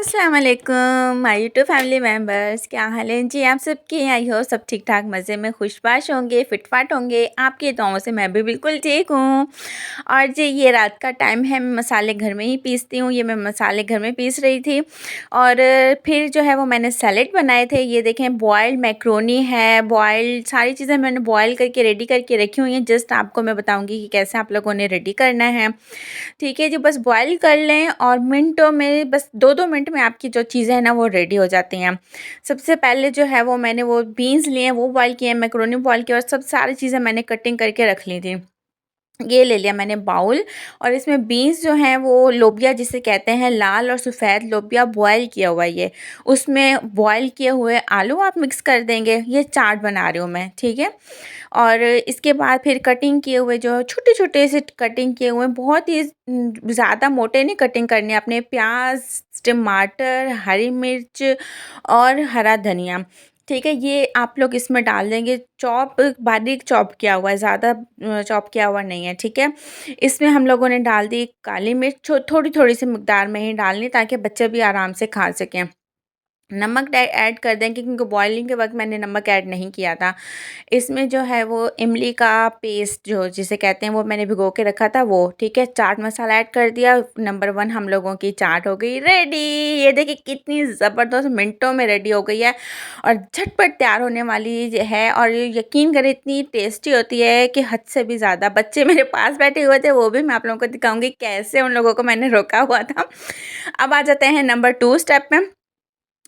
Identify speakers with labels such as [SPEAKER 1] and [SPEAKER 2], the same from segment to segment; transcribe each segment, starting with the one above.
[SPEAKER 1] अस्सलाम वालेकुम my YouTube family members, क्या हाल है जी आप सबके। आई हो सब ठीक ठाक मज़े में खुशबाश होंगे, फिटफाट होंगे। आपकी दुआओं से मैं भी बिल्कुल ठीक हूँ। और जी ये रात का टाइम है, मैं मसाले घर में ही पीसती हूँ। ये मैं मसाले घर में पीस रही थी और फिर जो है वो मैंने सैलेड बनाए थे। ये देखें बॉयल्ड मैक्रोनी है, बॉयल्ड सारी चीज़ें मैंने बॉयल करके रेडी करके रखी हुई हैं। जस्ट आपको मैं बताऊँगी कि कैसे आप लोगों ने रेडी करना है। ठीक है जी, बस बॉयल कर लें और मिनटों में, बस 2-2 मिनट में आपकी जो चीज़ें हैं ना वो रेडी हो जाती हैं। सबसे पहले जो है वो मैंने वो बीन्स लिए हैं, वो बॉयल किए हैं, मैक्रोनी बॉयल किया और सब सारी चीज़ें मैंने कटिंग करके रख ली थी। ये ले लिया मैंने बाउल और इसमें बीन्स जो हैं वो लोबिया जिसे कहते हैं, लाल और सफ़ेद लोबिया बॉयल किया हुआ है ये। उसमें बॉयल किए हुए आलू आप मिक्स कर देंगे। ये चाट बना रही हूँ मैं, ठीक है। और इसके बाद फिर कटिंग किए हुए जो छोटे-छोटे से कटिंग किए हुए, बहुत ही ज़्यादा मोटे नहीं कटिंग करने अपने, प्याज़, टमाटर, हरी मिर्च और हरा धनिया, ठीक है। ये आप लोग इसमें डाल देंगे, बारीक चॉप किया हुआ है, ज़्यादा चॉप किया हुआ नहीं है, ठीक है। इसमें हम लोगों ने डाल दी काली मिर्च, थोड़ी-थोड़ी सी मिक़दार में ही डालनी ताकि बच्चे भी आराम से खा सकें। नमक ऐड कर दें क्योंकि बॉइलिंग के वक़्त मैंने नमक ऐड नहीं किया था। इसमें जो है वो इमली का पेस्ट जो जिसे कहते हैं वो मैंने भिगो के रखा था वो, ठीक है। चाट मसाला ऐड कर दिया। नंबर 1 हम लोगों की चाट हो गई रेडी। ये देखिए कितनी ज़बरदस्त मिनटों में रेडी हो गई है और झटपट तैयार होने वाली है। और यकीन करें इतनी टेस्टी होती है कि हद से भी ज़्यादा। बच्चे मेरे पास बैठे हुए थे, वो भी मैं आप लोगों को दिखाऊँगी कैसे उन लोगों को मैंने रोका हुआ था। अब आ जाते हैं नंबर 2 स्टेप में।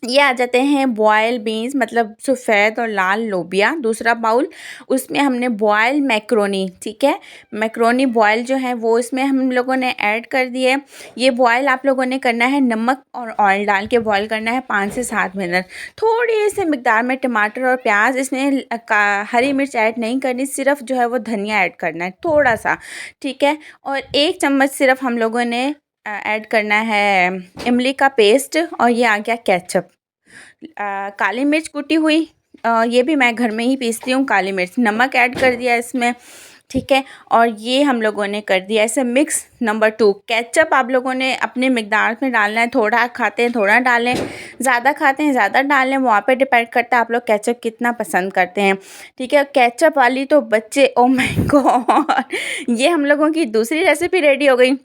[SPEAKER 1] ये आ जाते हैं बॉयल बीन्स, मतलब सफ़ेद और लाल लोबिया, दूसरा बाउल। उसमें हमने बॉयल मैक्रोनी, ठीक है। मैक्रोनी बॉयल जो है वो इसमें हम लोगों ने ऐड कर दिए। ये बॉयल आप लोगों ने करना है, नमक और ऑयल डाल के बॉयल करना है 5 से 7 मिनट। थोड़ी सी मिकदार में टमाटर और प्याज, इसमें हरी मिर्च ऐड नहीं करनी, सिर्फ जो है वो धनिया ऐड करना है थोड़ा सा, ठीक है। और 1 चम्मच सिर्फ हम लोगों ने ऐड करना है इमली का पेस्ट। और ये आ गया केचप। काली मिर्च कुटी हुई, ये भी मैं घर में ही पीसती हूँ काली मिर्च। नमक ऐड कर दिया इसमें, ठीक है। और ये हम लोगों ने कर दिया ऐसे मिक्स। नंबर 2 केचप आप लोगों ने अपने मिकदार में डालना है। थोड़ा खाते हैं थोड़ा डालें, ज़्यादा खाते हैं ज़्यादा डालें, वो आप पे डिपेंड करता है आप लोग केचप कितना पसंद करते हैं, ठीक है। केचप वाली तो बच्चे, ओ माय गॉड। ये हम लोगों की दूसरी रेसिपी रेडी हो गई।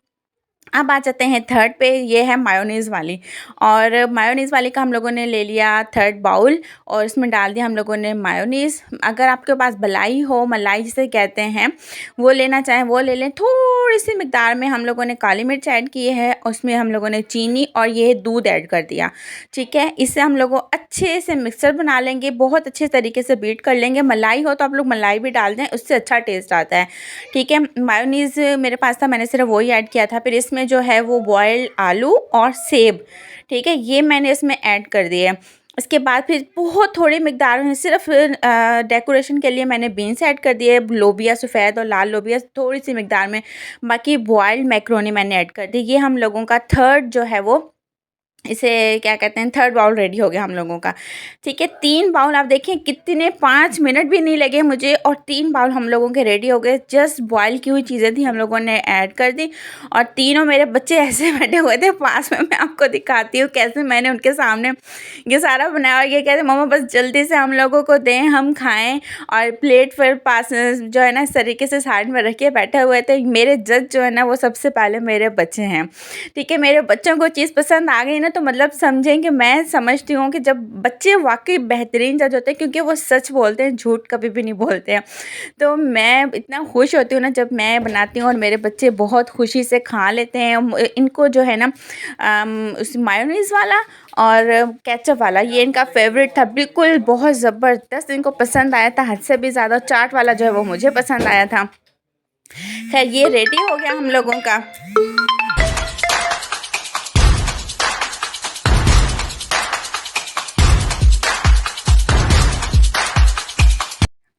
[SPEAKER 1] अब आ जाते हैं थर्ड पे, ये है मायोनीज़ वाली। और मायोनीज़ वाली का हम लोगों ने ले लिया थर्ड बाउल और इसमें डाल दिया हम लोगों ने मायोनीज़। अगर आपके पास मलाई हो, मलाई जिसे कहते हैं, वो लेना चाहें वो ले लें। थोड़ी सी मिकदार में हम लोगों ने काली मिर्च ऐड की है, उसमें हम लोगों ने चीनी और ये दूध ऐड कर दिया, ठीक है। इससे हम लोग अच्छे से मिक्सर बना लेंगे, बहुत अच्छे तरीके से बीट कर लेंगे। मलाई हो तो आप लोग मलाई भी डाल दें, उससे अच्छा टेस्ट आता है, ठीक है। मायोनीज़ मेरे पास था, मैंने सिर्फ वही ऐड किया था। फिर इसमें जो है वो बॉइल्ड आलू और सेब, ठीक है, ये मैंने इसमें ऐड कर दिए। इसके बाद फिर बहुत थोड़ी मिकदार में सिर्फ डेकोरेशन के लिए मैंने बीन्स ऐड कर दिए, लोबिया सफ़ेद और लाल लोबिया थोड़ी सी मिकदार में। बाकी बॉइल्ड मैक्रोनी मैंने ऐड कर दी। ये हम लोगों का थर्ड जो है वो, इसे क्या कहते हैं, थर्ड बाउल रेडी हो गया हम लोगों का, ठीक है। 3 बाउल आप देखें कितने, 5 मिनट भी नहीं लगे मुझे और 3 बाउल हम लोगों के रेडी हो गए। जस्ट बॉयल की हुई चीज़ें थी, हम लोगों ने ऐड कर दी और तीनों मेरे बच्चे ऐसे बैठे हुए थे पास में। मैं आपको दिखाती हूँ कैसे मैंने उनके सामने ये सारा बनाया और ये कहते मम्मा बस जल्दी से हम लोगों को दें, हम खाएँ। और प्लेट फिर पास जो है ना इस तरीके से साइड में रख के बैठे हुए थे। मेरे जज जो है ना वो सबसे पहले मेरे बच्चे हैं, ठीक है। मेरे बच्चों को चीज़ पसंद आ गई ना तो मतलब समझें कि मैं समझती हूँ कि जब बच्चे वाक़ई बेहतरीन जज होते हैं, क्योंकि वो सच बोलते हैं, झूठ कभी भी नहीं बोलते हैं। तो मैं इतना खुश होती हूँ ना जब मैं बनाती हूँ और मेरे बच्चे बहुत खुशी से खा लेते हैं। इनको जो है ना उस मायोनीज़ वाला और केचप वाला ये इनका फेवरेट था, बिल्कुल बहुत ज़बरदस्त इनको पसंद आया था, हद से भी ज़्यादा। चाट वाला जो है वो मुझे पसंद आया था। खैर ये रेडी हो गया हम लोगों का।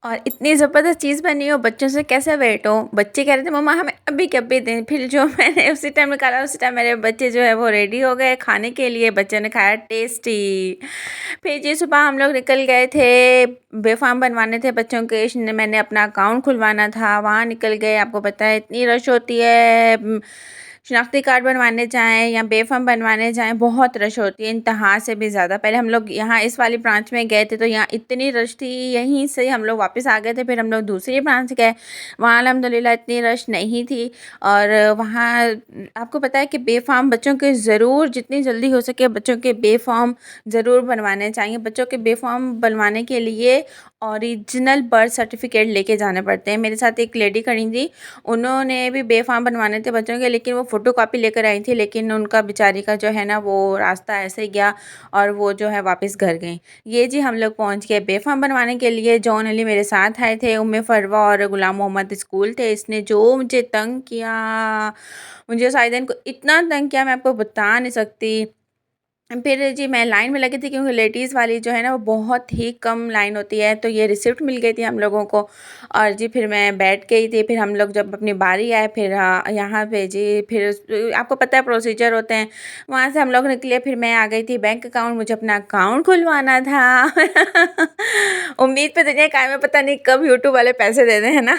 [SPEAKER 1] और इतनी ज़बरदस्त चीज़ बनी हो, बच्चों से कैसे वेट हो। बच्चे कह रहे थे मम्मा हमें अभी के अभी दें। फिर जो मैंने उसी टाइम निकाला, उसी टाइम मेरे बच्चे जो है वो रेडी हो गए खाने के लिए। बच्चों ने खाया टेस्टी। फिर जी सुबह हम लोग निकल गए थे, बेफाम बनवाने थे बच्चों के। मैंने अपना अकाउंट खुलवाना था, वहाँ निकल गए। आपको पता है इतनी रश होती है शनाख्ती कार्ड बनवाने जाएँ या बे-फॉर्म बनवाने जाएँ, बहुत रश होती है, इंतहा से भी ज़्यादा। पहले हम लोग यहाँ इस वाली ब्रांच में गए थे तो यहाँ इतनी रश थी, यहीं से हम लोग वापस आ गए थे, फिर हम लोग दूसरी ब्रांच गए, वहाँ अल्हम्दुलिल्लाह इतनी रश नहीं थी। और वहाँ आपको पता है कि बे-फॉर्म बच्चों के ज़रूर जितनी जल्दी हो सके बच्चों के बे-फॉर्म ज़रूर बनवाने चाहिए। बच्चों के बे-फॉर्म बनवाने के लिए ओरिजिनल बर्थ सर्टिफिकेट लेके जाने पड़ते हैं। मेरे साथ एक लेडी खड़ी थी, उन्होंने भी बे-फॉर्म बनवाने थे बच्चों के, लेकिन वो फ़ोटोकॉपी लेकर आई थी, लेकिन उनका बेचारी का जो है ना वो रास्ता ऐसे ही गया और वो जो है वापस घर गईं। ये जी हम लोग पहुँच गए बे-फॉर्म बनवाने के लिए। जॉन अली मेरे साथ आए थे, उम्मे फरवा और गुलाम मोहम्मद स्कूल थे। इसने जो मुझे तंग किया, मुझे साहिदीन को इतना तंग किया मैं आपको बता नहीं सकती। फिर जी मैं लाइन में लगी थी क्योंकि लेडीज़ वाली जो है ना वो बहुत ही कम लाइन होती है, तो ये रिसिप्ट मिल गई थी हम लोगों को। और जी फिर मैं बैठ गई थी, फिर हम लोग जब अपनी बारी आए फिर यहाँ पे जी फिर आपको पता है प्रोसीजर होते हैं, वहाँ से हम लोग निकले, फिर मैं आ गई थी बैंक अकाउंट, मुझे अपना अकाउंट खुलवाना था। उम्मीद पे दुनिया कायम है, पता नहीं कब यूट्यूब वाले पैसे दे दें, है ना।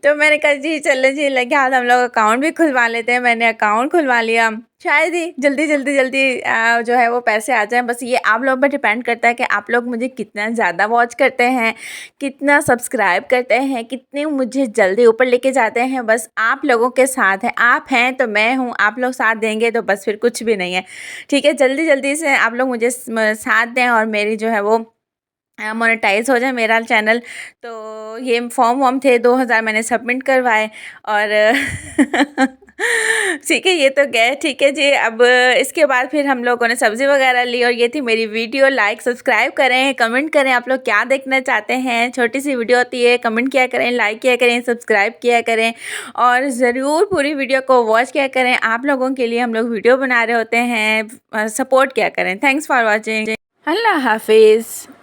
[SPEAKER 1] तो मैंने कहा जी चलो जी लगे हाथ हम लोग अकाउंट भी खुलवा लेते हैं। मैंने अकाउंट खुलवा लिया, शायद ही जल्दी जो है वो पैसे आ जाएं। बस ये आप लोगों पर डिपेंड करता है कि आप लोग मुझे कितना ज़्यादा वॉच करते हैं, कितना सब्सक्राइब करते हैं, कितने मुझे जल्दी ऊपर लेके जाते हैं। बस आप लोगों के साथ है, आप हैं तो मैं हूँ, आप लोग साथ देंगे तो बस फिर कुछ भी नहीं है। ठीक है, जल्दी से आप लोग मुझे साथ दें और मेरी जो है वो मोनेटाइज हो जाए मेरा चैनल। तो ये फॉर्म वॉर्म थे 2000 मैंने सबमिट करवाए और ठीक है, ये तो गए। ठीक है जी, अब इसके बाद फिर हम लोगों ने सब्ज़ी वगैरह ली और ये थी मेरी वीडियो। लाइक सब्सक्राइब करें, कमेंट करें आप लोग क्या देखना चाहते हैं। छोटी सी वीडियो होती है, कमेंट किया करें, लाइक किया करें, सब्सक्राइब किया करें और ज़रूर पूरी वीडियो को वॉच किया करें। आप लोगों के लिए हम लोग वीडियो बना रहे होते हैं, सपोर्ट किया करें। Thanks for watching. अल्लाह हाफिज़।